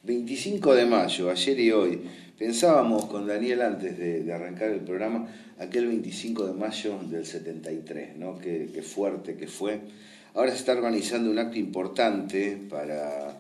25 de mayo, ayer y hoy. Pensábamos con Daniel antes de arrancar el programa, aquel 25 de mayo del 73, ¿no? Qué fuerte que fue. Ahora se está organizando un acto importante para,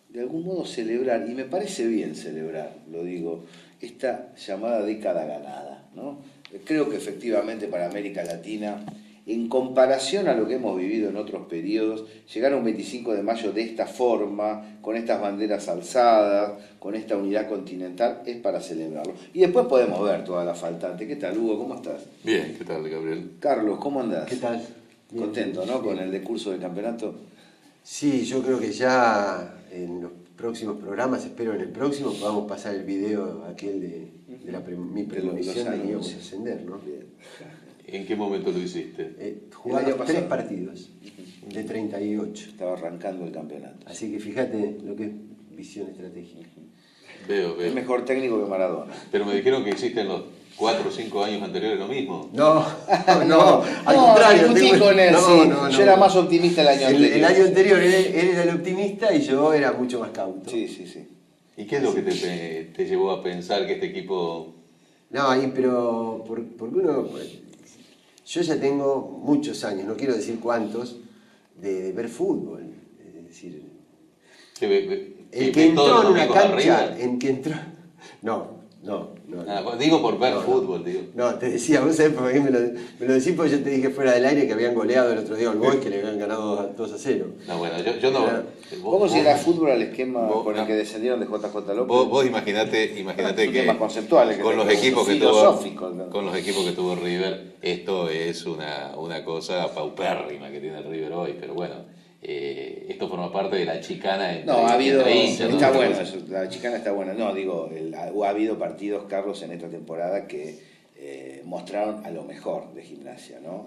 de algún modo, celebrar, y me parece bien celebrar, lo digo, esta llamada década ganada, ¿no? Creo que efectivamente para América Latina, en comparación a lo que hemos vivido en otros periodos, llegar a un 25 de mayo de esta forma, con estas banderas alzadas, con esta unidad continental, es para celebrarlo. Y después podemos ver toda la faltante. ¿Qué tal, Hugo? ¿Cómo estás? Bien, ¿qué tal, Gabriel? Carlos, ¿cómo andás? ¿Qué tal? Bien, Contento, ¿no? bien. Con el decurso del campeonato. Sí, yo creo que ya en los próximos programas, espero en el próximo, podamos pasar el video aquel de mi premonición de que íbamos a ascender, ¿no? Bien. ¿En qué momento lo hiciste? Jugamos El año 3 pasado. partidos de 38. Estaba arrancando el campeonato. Así que fíjate lo que es visión estratégica. Veo. Es mejor técnico que Maradona. Pero me dijeron que hiciste en los 4 o 5 años anteriores lo mismo. No, al contrario. Discutí con él, sí. No. Yo era más optimista el año anterior. El año anterior él era el optimista y yo era mucho más cauto. Sí. ¿Y qué es lo que te llevó a pensar que este equipo... No, pero porque yo ya tengo muchos años, no quiero decir cuántos, de ver fútbol. Es decir, el que entró en una cancha, No. digo por ver No. fútbol, digo. No, te decía, vos sabés por qué me lo decís, porque yo te dije fuera del aire que habían goleado el otro día al Boys, que le habían ganado 2-0. No, bueno, yo no... ¿Cómo será fútbol al esquema con el que descendieron de JJ López? Vos imaginate que temas conceptuales con los equipos que filosóficos, ¿no? con los equipos que tuvo River, esto es una cosa paupérrima que tiene River hoy, pero bueno, esto forma parte de la chicana entre, No, ha habido, entre hinchas, está ¿no? bueno, la chicana está buena. No, digo, ha habido partidos, Carlos, en esta temporada que mostraron a lo mejor de Gimnasia, ¿no?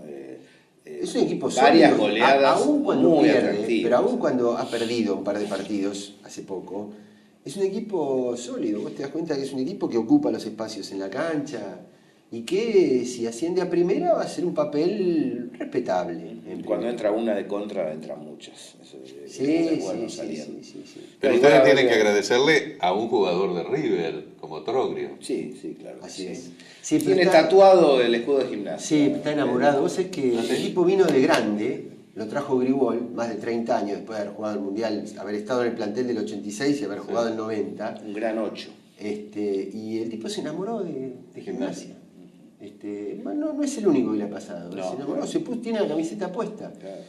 Es un equipo varias sólido, goleadas aún cuando muy pierde, atractivas. pero aún cuando ha perdido un par de partidos hace poco, es un equipo sólido. Vos te das cuenta que es un equipo que ocupa los espacios en la cancha y que si asciende a primera va a ser un papel respetable. Cuando entra una de contra, entran muchas. Eso Sí. Pero ustedes tienen que agradecerle a un jugador de River como Troglio. Sí, claro. Así es. Sí, Sí, pero tiene está- tatuado el escudo de Gimnasia. Sí, está enamorado. Vos sabés que ¿Ah, sí? el equipo vino de grande, lo trajo Gribol, más de 30 años después de haber jugado el Mundial, haber estado en el plantel del 86 y haber jugado el 90. Un gran 8. Y el tipo se enamoró de Gimnasia. No es el único que le ha pasado. No, se enamoró, claro. tiene la camiseta puesta. Claro.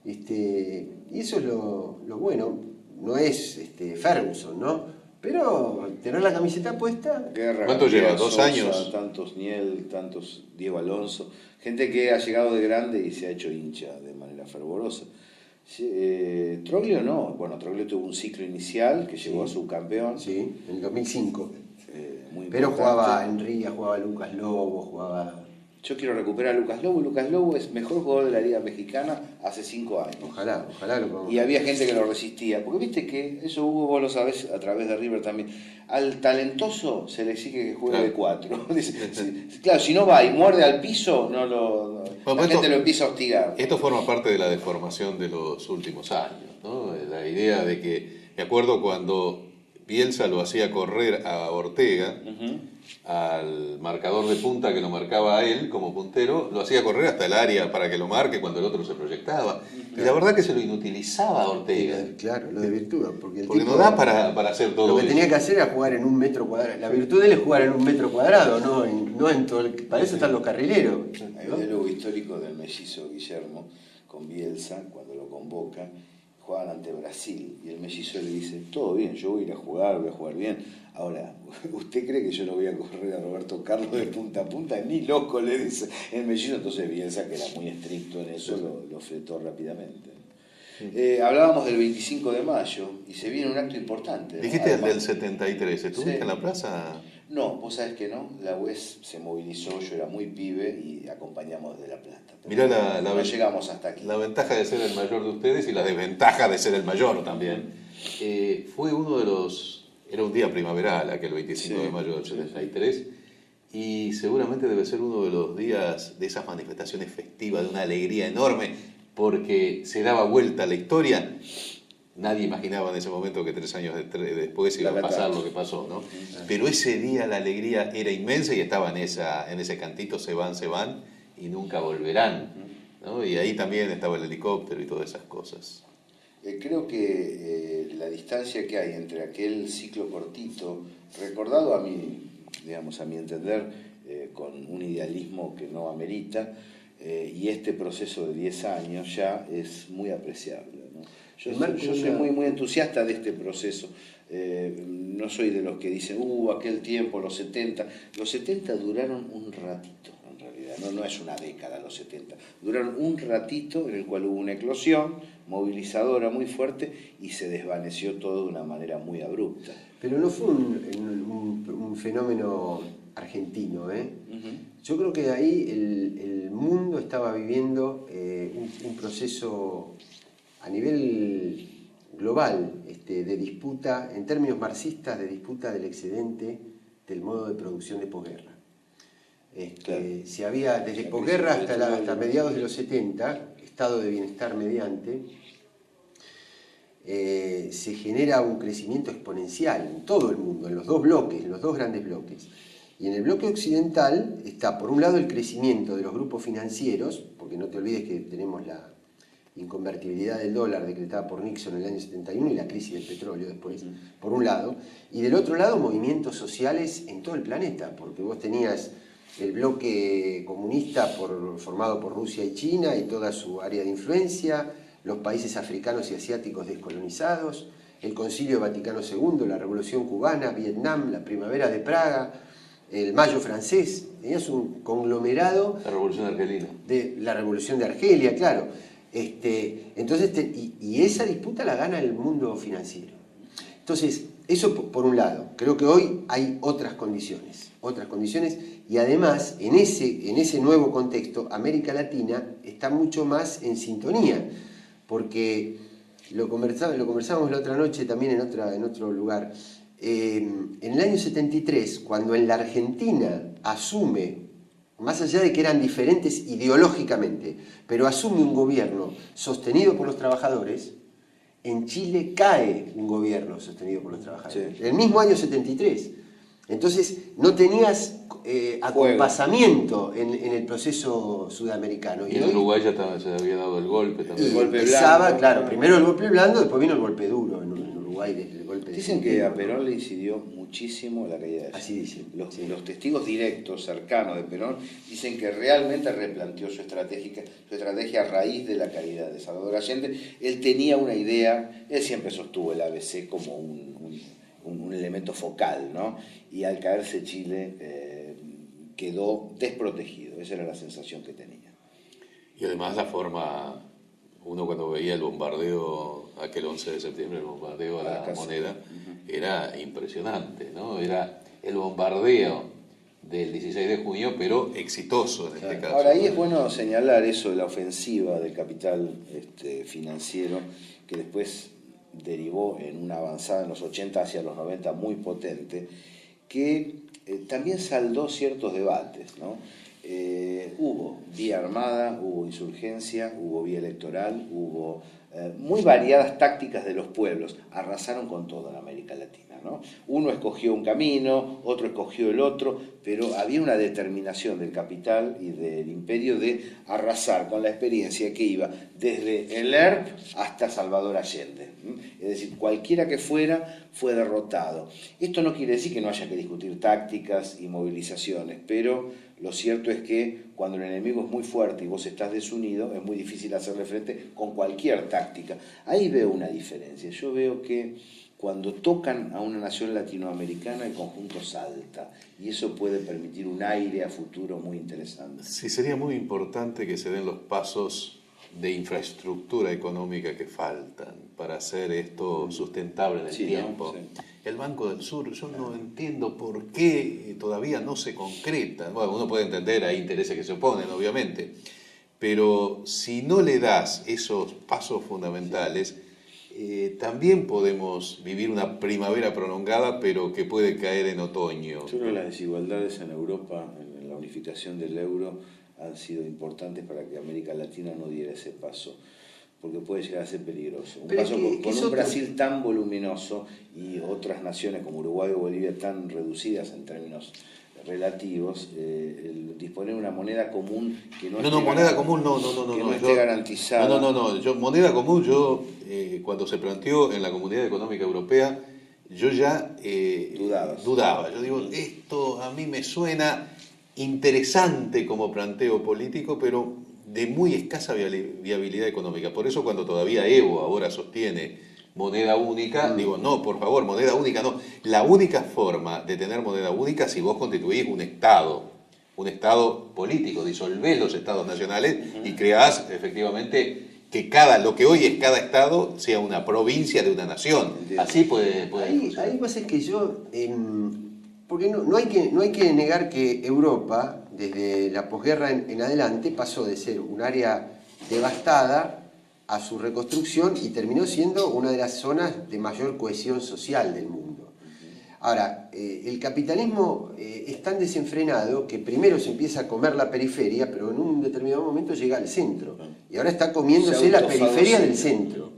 Y eso es lo bueno. No es Ferguson, ¿no? Pero tener la camiseta puesta. Guerra, ¿Cuánto lleva? Gabriel ¿2 Sosa, años? Tantos Niel, tantos Diego Alonso. Gente que ha llegado de grande y se ha hecho hincha de manera fervorosa. Troglio no. Bueno, Troglio tuvo un ciclo inicial que llegó a subcampeón. Sí, en el 2005. Muy Pero importante. jugaba Enría, jugaba Lucas Lobo, jugaba. Yo quiero recuperar a Lucas Lobo. Lucas Lobo es mejor jugador de la Liga Mexicana hace 5 años. Ojalá lo podamos. Y había gente que lo resistía. Porque viste que, eso Hugo, vos lo sabés a través de River también, al talentoso se le exige que juegue Claro. de 4. Claro, si no va y muerde al piso, la gente lo empieza a hostigar. Esto forma parte de la deformación de los últimos años, ¿no? La idea de que, me acuerdo cuando Bielsa lo hacía correr a Ortega, al marcador de punta que lo marcaba a él como puntero, lo hacía correr hasta el área para que lo marque cuando el otro se proyectaba. Y la verdad que se lo inutilizaba a Ortega. Claro, lo desvirtúa. Porque No da para hacer todo Lo que eso. tenía que hacer era jugar en un metro cuadrado. La virtud de él es jugar en un metro cuadrado, no en todo el. Para eso están los carrileros. Hay ¿no? un diálogo histórico del mellizo Guillermo con Bielsa cuando lo convoca. Jugaban ante Brasil y el mellizo le dice: todo bien, yo voy a ir a jugar, voy a jugar bien. Ahora, ¿usted cree que yo no voy a correr a Roberto Carlos de punta a punta? Ni loco, le dice el mellizo. Entonces Bielsa, que era muy estricto en eso, lo fletó rápidamente. Hablábamos del 25 de mayo y se viene un acto importante, ¿no? Dijiste el Además, del 73, ¿estuviste Sí. en la plaza? No, vos sabés que no, la UES se movilizó, yo era muy pibe y acompañamos de La Plata. Mirá no llegamos hasta aquí. La ventaja de ser el mayor de ustedes y la desventaja de ser el mayor también. Fue uno de los... Era un día primaveral, aquel 25 Sí. de mayo del 73, y seguramente debe ser uno de los días de esas manifestaciones festivas, de una alegría enorme, porque se daba vuelta la historia. nadie imaginaba en ese momento que 3 años después iba a pasar lo que pasó, ¿no? Pero ese día la alegría era inmensa y estaba en ese cantito, se van y nunca volverán, ¿no? Y ahí también estaba el helicóptero y todas esas cosas. Creo que la distancia que hay entre aquel ciclo cortito, recordado a mi entender, con un idealismo que no amerita, y este proceso de 10 años ya es muy apreciable, ¿no? Yo soy muy entusiasta de este proceso. No soy de los que dicen, aquel tiempo, los 70. Los 70 duraron un ratito, en realidad, no es una década los 70. Duraron un ratito en el cual hubo una eclosión movilizadora muy fuerte y se desvaneció todo de una manera muy abrupta. Pero no fue un fenómeno argentino, ¿eh? Yo creo que ahí el mundo estaba viviendo un proceso a nivel global de disputa, en términos marxistas, de disputa del excedente del modo de producción de posguerra. Claro. Si había desde posguerra hasta mediados de los 70, estado de bienestar mediante, se genera un crecimiento exponencial en todo el mundo, en los dos bloques, en los dos grandes bloques. Y en el bloque occidental está, por un lado, el crecimiento de los grupos financieros, porque no te olvides que tenemos la inconvertibilidad del dólar decretada por Nixon en el año 71 y la crisis del petróleo después, por un lado, y del otro lado movimientos sociales en todo el planeta, porque vos tenías el bloque comunista formado por Rusia y China y toda su área de influencia, los países africanos y asiáticos descolonizados, el Concilio Vaticano II, la Revolución Cubana, Vietnam, la Primavera de Praga, el Mayo francés. Tenías un conglomerado. La Revolución Argelina. De la Revolución de Argelia, claro. Entonces, y esa disputa la gana el mundo financiero. Entonces, eso por un lado. Creo que hoy hay otras condiciones, y además, en ese nuevo contexto, América Latina está mucho más en sintonía, porque lo conversábamos la otra noche también en otro lugar. En el año 73, cuando en la Argentina asume, más allá de que eran diferentes ideológicamente, pero asume un gobierno sostenido por los trabajadores, en Chile cae un gobierno sostenido por los trabajadores. Sí. El mismo año 73. Entonces, no tenías acompasamiento en el proceso sudamericano. Y en Uruguay ya se había dado el golpe también. El golpe blando. Claro, primero el golpe blando, después vino el golpe duro en Uruguay. El golpe dicen que a Perón le incidió muchísimo la caída de Allende. Así dicen. Los testigos directos, cercanos de Perón, dicen que realmente replanteó su estrategia a raíz de la caída de Salvador Allende. Él tenía una idea, él siempre sostuvo el ABC como un elemento focal, ¿no? Y al caerse Chile quedó desprotegido, esa era la sensación que tenía. Y además la forma, uno cuando veía el bombardeo, aquel 11 de septiembre, el bombardeo a la Moneda, era impresionante, ¿no? Era el bombardeo del 16 de junio, pero exitoso en este caso. Ahora, ahí es bueno señalar eso de la ofensiva del capital financiero, que después derivó en una avanzada en los 80 hacia los 90 muy potente, que también saldó ciertos debates, ¿no? Hubo vía armada, hubo insurgencia, hubo vía electoral, hubo muy variadas tácticas de los pueblos. Arrasaron con todo en América Latina, ¿no? Uno escogió un camino, otro escogió el otro, pero había una determinación del capital y del imperio de arrasar con la experiencia que iba desde el ERP hasta Salvador Allende. Es decir, cualquiera que fuera fue derrotado. Esto no quiere decir que no haya que discutir tácticas y movilizaciones, pero lo cierto es que cuando el enemigo es muy fuerte y vos estás desunido, es muy difícil hacerle frente con cualquier táctica. Ahí veo una diferencia. Yo veo que cuando tocan a una nación latinoamericana, el conjunto salta, y eso puede permitir un aire a futuro muy interesante. Sí, sería muy importante que se den los pasos de infraestructura económica que faltan para hacer esto sustentable en el tiempo. ¿No? Sí. El Banco del Sur, yo no entiendo por qué todavía no se concreta. Bueno, uno puede entender, hay intereses que se oponen, obviamente, pero si no le das esos pasos fundamentales, también podemos vivir una primavera prolongada, pero que puede caer en otoño. Yo creo que las desigualdades en Europa, en la unificación del euro, han sido importantes para que América Latina no diera ese paso. porque puede llegar a ser peligroso. Pero Con un Brasil tan voluminoso y otras naciones como Uruguay o Bolivia tan reducidas en términos relativos, el disponer de una moneda común que no esté garantizada. Yo, moneda común, cuando se planteó en la Comunidad Económica Europea, yo ya dudaba. Yo digo, esto a mí me suena interesante como planteo político, pero de muy escasa viabilidad económica. Por eso cuando todavía Evo ahora sostiene moneda única, digo, no, por favor, moneda única no. La única forma de tener moneda única es si vos constituís un Estado político, disolvés los Estados nacionales y creás efectivamente que lo que hoy es cada Estado sea una provincia de una nación. Así puede funcionar. Ahí pasa es que yo... porque no hay que negar que Europa, desde la posguerra en adelante, pasó de ser un área devastada a su reconstrucción y terminó siendo una de las zonas de mayor cohesión social del mundo. Ahora, el capitalismo es tan desenfrenado que primero se empieza a comer la periferia, pero en un determinado momento llega al centro. Y ahora está comiéndose la periferia del centro.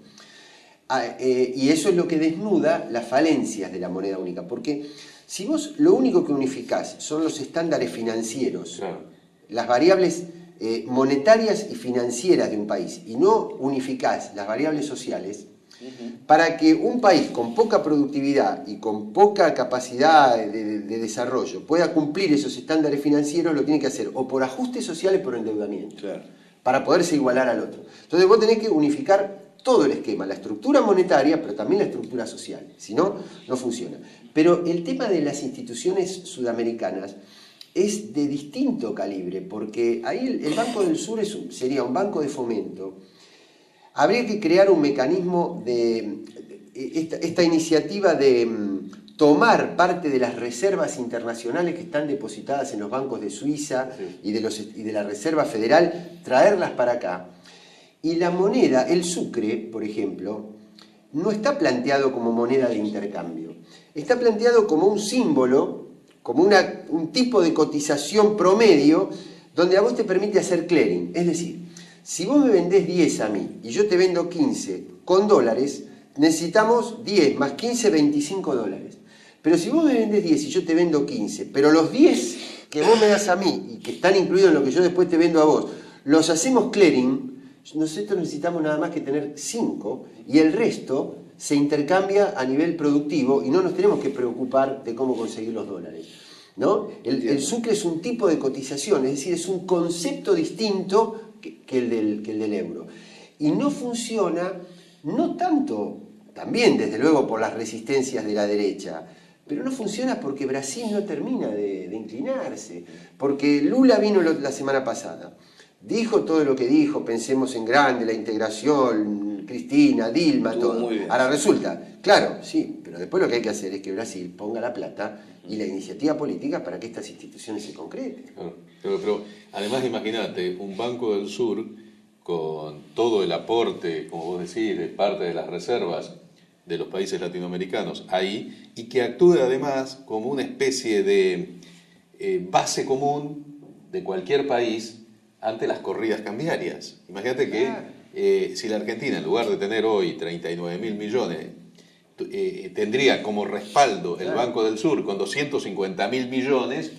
Y eso es lo que desnuda las falencias de la moneda única, porque si vos lo único que unificás son los estándares financieros, claro, las variables monetarias y financieras de un país, y no unificás las variables sociales, para que un país con poca productividad y con poca capacidad de desarrollo pueda cumplir esos estándares financieros, lo tiene que hacer o por ajustes sociales o por endeudamiento, claro, para poderse igualar al otro. Entonces vos tenés que unificar todo el esquema, la estructura monetaria, pero también la estructura social. Si no, no funciona. Pero el tema de las instituciones sudamericanas es de distinto calibre, porque ahí el Banco del Sur sería un banco de fomento. Habría que crear un mecanismo de esta iniciativa de tomar parte de las reservas internacionales que están depositadas en los bancos de Suiza y de la Reserva Federal, traerlas para acá. Y la moneda, el sucre, por ejemplo, no está planteado como moneda de intercambio. Está planteado como un símbolo, como un tipo de cotización promedio, donde a vos te permite hacer clearing. Es decir, si vos me vendés 10 a mí y yo te vendo 15 con dólares, necesitamos 10 más 15, 25 dólares. Pero si vos me vendés 10 y yo te vendo 15, pero los 10 que vos me das a mí y que están incluidos en lo que yo después te vendo a vos, los hacemos clearing, nosotros necesitamos nada más que tener 5 y el resto se intercambia a nivel productivo y no nos tenemos que preocupar de cómo conseguir los dólares, ¿no? El sucre es un tipo de cotización, es decir, es un concepto distinto que el del euro. Y no funciona, no tanto, también desde luego por las resistencias de la derecha, pero no funciona porque Brasil no termina de inclinarse, porque Lula vino la semana pasada. Dijo todo lo que dijo, pensemos en grande, la integración, Cristina, Dilma, todo. Ahora resulta, claro, sí, pero después lo que hay que hacer es que Brasil ponga la plata y la iniciativa política para que estas instituciones se concreten. Pero además imagínate, un Banco del Sur con todo el aporte, como vos decís, de parte de las reservas de los países latinoamericanos ahí, y que actúe además como una especie de base común de cualquier país ante las corridas cambiarias. Imagínate que si la Argentina, en lugar de tener hoy 39.000 millones, tendría como respaldo el Banco del Sur con 250.000 millones,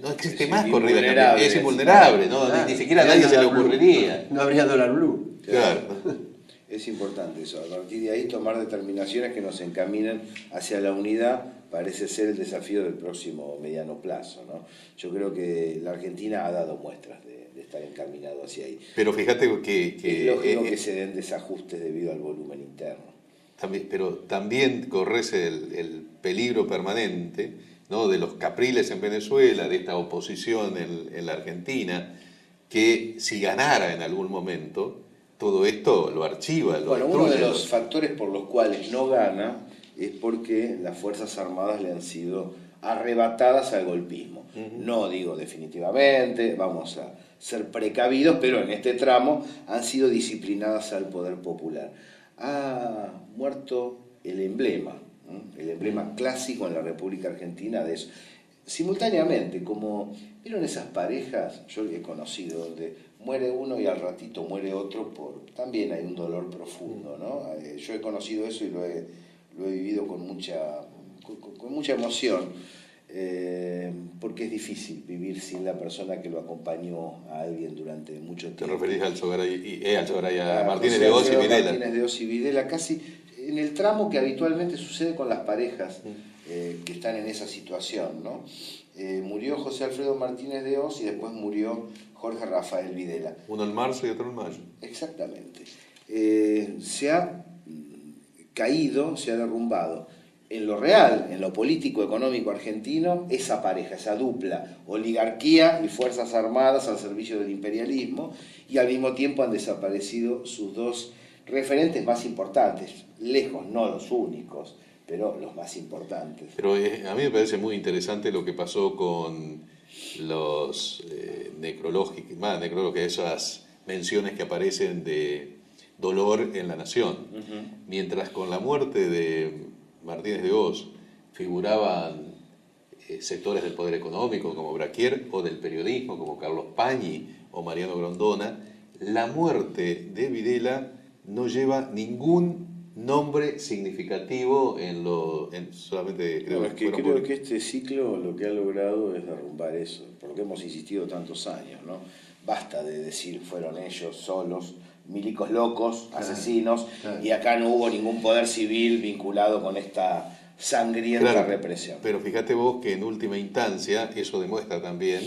no existe más corrida cambiaria. Es invulnerable, ni siquiera a nadie se le ocurriría. No habría dólar blue. Claro. Es importante eso, a partir de ahí tomar determinaciones que nos encaminen hacia la unidad parece ser el desafío del próximo mediano plazo, ¿no? Yo creo que la Argentina ha dado muestras de estar encaminado hacia ahí. Pero fíjate que es lógico que se den desajustes debido al volumen interno. Pero también corres el peligro permanente, ¿no?, de los capriles en Venezuela, de esta oposición en la Argentina, que si ganara en algún momento, todo esto lo archiva. Uno de los factores por los cuales no gana es porque las Fuerzas Armadas le han sido arrebatadas al golpismo. No digo definitivamente, vamos a ser precavidos, pero en este tramo han sido disciplinadas al poder popular. Ha muerto el emblema clásico en la República Argentina de eso. Simultáneamente, como vieron esas parejas, yo he conocido, donde muere uno y al ratito muere otro, también hay un dolor profundo, ¿no? Yo he conocido eso y lo he vivido con mucha emoción, porque es difícil vivir sin la persona que lo acompañó a alguien durante mucho tiempo. ¿Te referís al Sogaray, a Martínez de Oz y Videla? Martínez de Oz y Videla, casi en el tramo que habitualmente sucede con las parejas que están en esa situación, ¿no? Murió José Alfredo Martínez de Oz y después murió Jorge Rafael Videla. Uno en marzo y otro en mayo. Exactamente. Se ha caído, se ha derrumbado en lo real, en lo político económico argentino, esa pareja, esa dupla, oligarquía y fuerzas armadas al servicio del imperialismo, y al mismo tiempo han desaparecido sus dos referentes más importantes, lejos, no los únicos, pero los más importantes. Pero a mí me parece muy interesante lo que pasó con los necrológicos, esas menciones que aparecen de dolor en la nación. Mientras con la muerte de Martínez de Oz figuraban sectores del poder económico como Braquier, o del periodismo como Carlos Pañi o Mariano Grondona, la muerte de Videla no lleva ningún nombre significativo solamente creo que este ciclo lo que ha logrado es derrumbar eso, por lo que hemos insistido tantos años, ¿no? Basta de decir fueron ellos solos, milicos locos, asesinos, y acá no hubo ningún poder civil vinculado con esta sangrienta represión. Pero fíjate vos que en última instancia eso demuestra también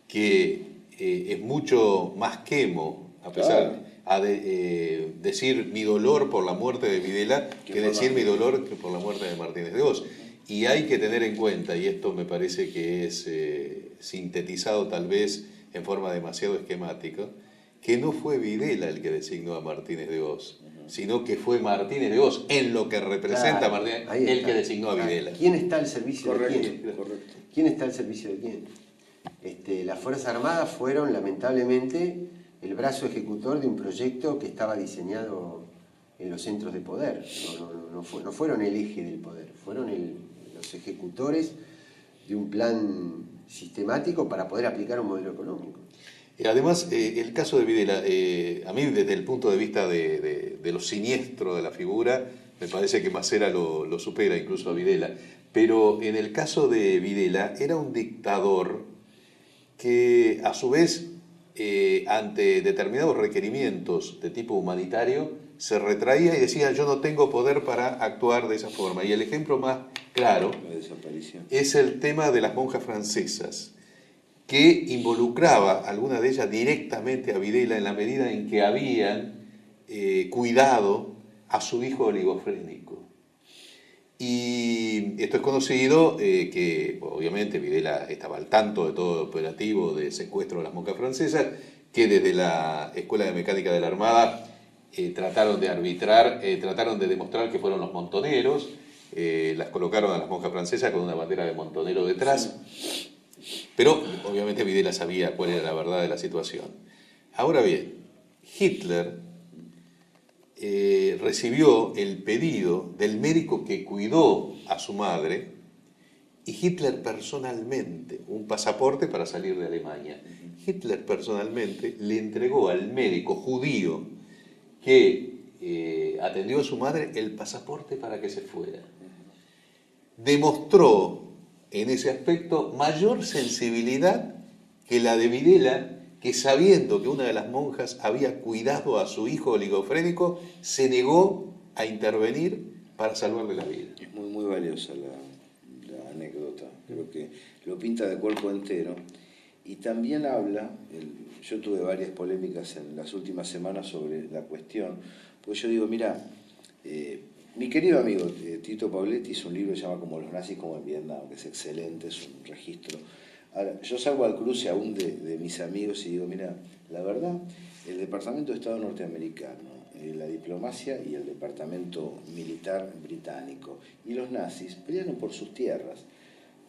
que es mucho más quemo, a pesar de decir mi dolor por la muerte de Videla, que decir mi dolor por la muerte de Martínez de Oz. Y hay que tener en cuenta, y esto me parece que es sintetizado tal vez en forma demasiado esquemática, que no fue Videla el que designó a Martínez de Oz, sino que fue Martínez de Oz, en lo que representa a Martínez, el que designó a Videla. ¿Quién está al servicio de quién? Correcto. ¿Quién está al servicio de quién? Las Fuerzas Armadas fueron, lamentablemente, el brazo ejecutor de un proyecto que estaba diseñado en los centros de poder. No fueron el eje del poder, fueron los ejecutores de un plan sistemático para poder aplicar un modelo económico. Además, el caso de Videla, a mí desde el punto de vista de lo siniestro de la figura, me parece que Macera lo supera incluso a Videla. Pero en el caso de Videla, era un dictador que a su vez, ante determinados requerimientos de tipo humanitario, se retraía y decía yo no tengo poder para actuar de esa forma. Y el ejemplo más claro es el tema de las monjas francesas, que involucraba a alguna de ellas directamente a Videla en la medida en que habían cuidado a su hijo oligofrénico. Y esto es conocido, que obviamente Videla estaba al tanto de todo el operativo de secuestro de las monjas francesas, que desde la Escuela de Mecánica de la Armada trataron de arbitrar, trataron de demostrar que fueron los montoneros, las colocaron a las monjas francesas con una bandera de montonero detrás. Pero obviamente Videla sabía cuál era la verdad de la situación. Ahora bien, Hitler recibió el pedido del médico que cuidó a su madre, y Hitler personalmente, un pasaporte para salir de Alemania. Hitler personalmente le entregó al médico judío que atendió a su madre el pasaporte para que se fuera. Demostró en ese aspecto mayor sensibilidad que la de Videla, que sabiendo que una de las monjas había cuidado a su hijo oligofrénico, se negó a intervenir para salvarle la vida. Es muy, muy valiosa la anécdota, creo que lo pinta de cuerpo entero. Y también habla, yo tuve varias polémicas en las últimas semanas sobre la cuestión, porque yo digo, mira, mi querido amigo Tito Pauletti hizo un libro que se llama Como los nazis como en Vietnam, que es excelente, es un registro. Ahora, yo salgo al cruce aún de mis amigos y digo, mira, la verdad, el Departamento de Estado norteamericano, la diplomacia y el Departamento Militar británico y los nazis pelearon por sus tierras,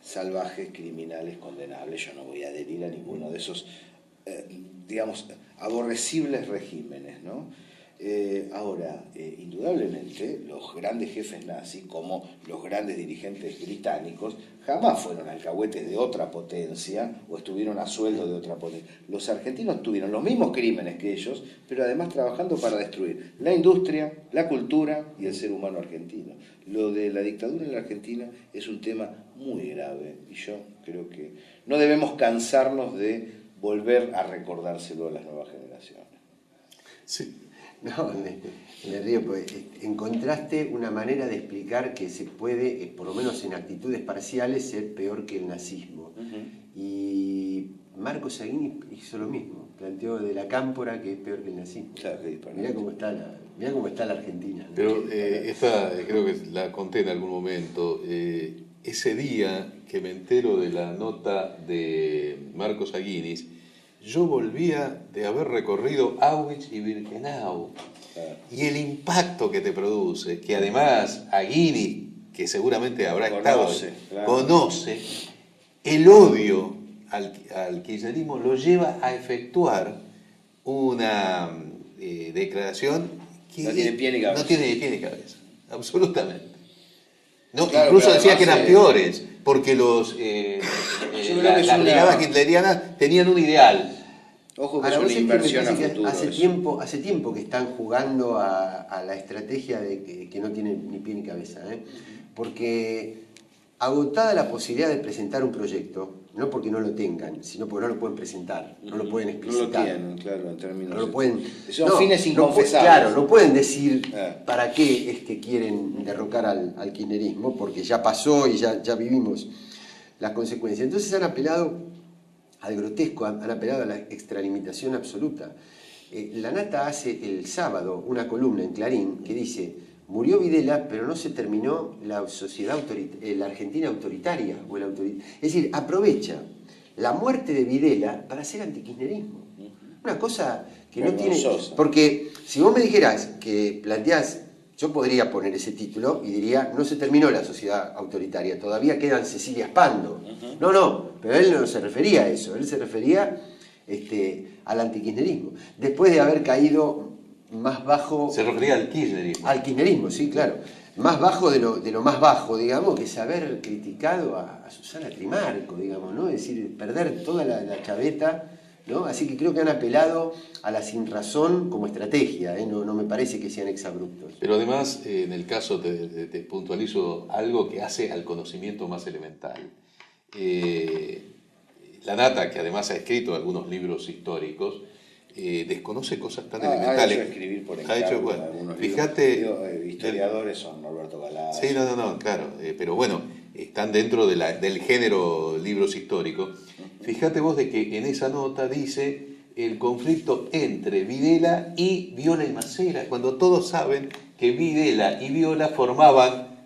salvajes, criminales, condenables. Yo no voy a adherir a ninguno de esos, digamos, aborrecibles regímenes, ¿no? Ahora, indudablemente, los grandes jefes nazis, como los grandes dirigentes británicos, jamás fueron alcahuetes de otra potencia o estuvieron a sueldo de otra potencia. Los argentinos tuvieron los mismos crímenes que ellos, pero además trabajando para destruir la industria, la cultura y el ser humano argentino. Lo de la dictadura en la Argentina es un tema muy grave y yo creo que no debemos cansarnos de volver a recordárselo a las nuevas generaciones. Sí. No, me río, pues encontraste una manera de explicar que se puede, por lo menos en actitudes parciales, ser peor que el nazismo. Y Marcos Aguinis hizo lo mismo, planteó de la cámpora que es peor que el nazismo. Claro, mirá cómo está la Argentina, ¿no? Pero esta, creo que la conté en algún momento, ese día que me entero de la nota de Marcos Aguinis, yo volvía de haber recorrido Auschwitz y Birkenau. Y el impacto que te produce, que además Aguinis, que seguramente habrá conoce, el odio al kirchnerismo lo lleva a efectuar una declaración que no tiene pie ni cabeza. No tiene ni pie ni cabeza, absolutamente. No, claro, incluso decía que eran peores, porque las brigadas hitlerianas tenían un ideal. Ojo que es una inversión a futuro. Hace tiempo que están jugando a la estrategia de que no tiene ni pie ni cabeza, porque agotada la posibilidad de presentar un proyecto, no porque no lo tengan, sino porque no lo pueden presentar, no lo pueden explicitar. No lo tienen, claro, en términos... No lo pueden, son fines inconfesables. Claro, no pueden decir para qué es que quieren derrocar al kirchnerismo, porque ya pasó y ya vivimos las consecuencias. Entonces han apelado al grotesco, han apelado a la extralimitación absoluta. La Nata hace el sábado una columna en Clarín que dice: murió Videla, pero no se terminó la sociedad la Argentina autoritaria. Es decir, aprovecha la muerte de Videla para hacer antikirchnerismo. Una cosa que no tiene... Porque si vos me dijeras que planteás, yo podría poner ese título y diría: no se terminó la sociedad autoritaria, todavía quedan Cecilia Pando. No, pero él no se refería a eso, él se refería al antikirchnerismo. Después de haber caído más bajo... Se refería al kirchnerismo. Al kirchnerismo, sí, claro. Más bajo de lo más bajo, digamos, que es haber criticado a Susana Trimarco, digamos, ¿no? Es decir, perder toda la chaveta, ¿no? Así que creo que han apelado a la sinrazón como estrategia, no me parece que sean exabruptos. Pero además, en el caso, te puntualizo algo que hace al conocimiento más elemental. La Nata, que además ha escrito algunos libros históricos, desconoce cosas tan elementales. Ha hecho escribir por encargo, bueno, algunos fíjate, historiadores son Norberto Galá. Sí, no, claro, pero bueno, están dentro del género libros históricos. Fíjate vos de que en esa nota dice el conflicto entre Videla y Viola y Macera, cuando todos saben que Videla y Viola formaban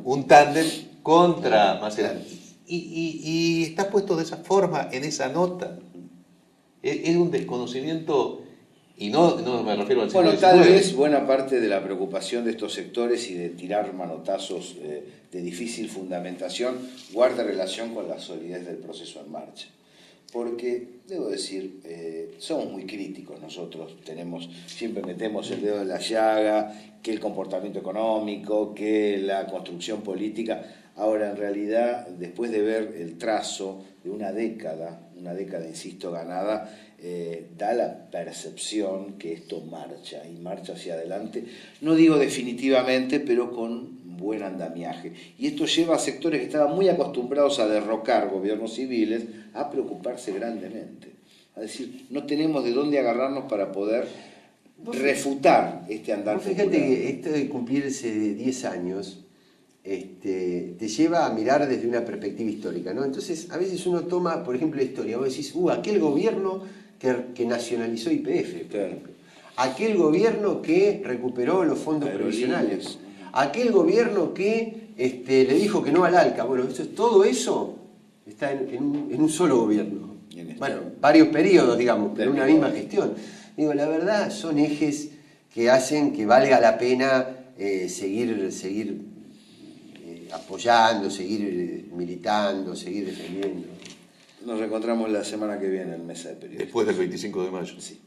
un tándem contra Macera. Y está puesto de esa forma en esa nota. Es un desconocimiento, y no me refiero al siglo XIX. Bueno, tal vez buena parte de la preocupación de estos sectores y de tirar manotazos de difícil fundamentación guarda relación con la solidez del proceso en marcha. Porque, debo decir, somos muy críticos nosotros, siempre metemos el dedo en la llaga, que el comportamiento económico, que la construcción política. Ahora, en realidad, después de ver el trazo de una década, insisto, ganada, da la percepción que esto marcha y marcha hacia adelante. No digo definitivamente, pero con buen andamiaje. Y esto lleva a sectores que estaban muy acostumbrados a derrocar gobiernos civiles a preocuparse grandemente. A decir, no tenemos de dónde agarrarnos para poder refutar este andar popular. Fíjate que esto de cumplirse 10 años te lleva a mirar desde una perspectiva histórica, ¿no? Entonces, a veces uno toma, por ejemplo, la historia. Vos decís, aquel gobierno que nacionalizó YPF, por ejemplo. Aquel gobierno que recuperó los fondos provisionales. Aquel gobierno que le dijo que no al ALCA. Bueno, todo eso está en un solo gobierno. Bueno, varios periodos, digamos, pero una misma gestión. Digo, la verdad, son ejes que hacen que valga la pena seguir apoyando, seguir militando, seguir defendiendo. Nos reencontramos la semana que viene en Mesa de Periodistas. Después del 25 de mayo. Sí.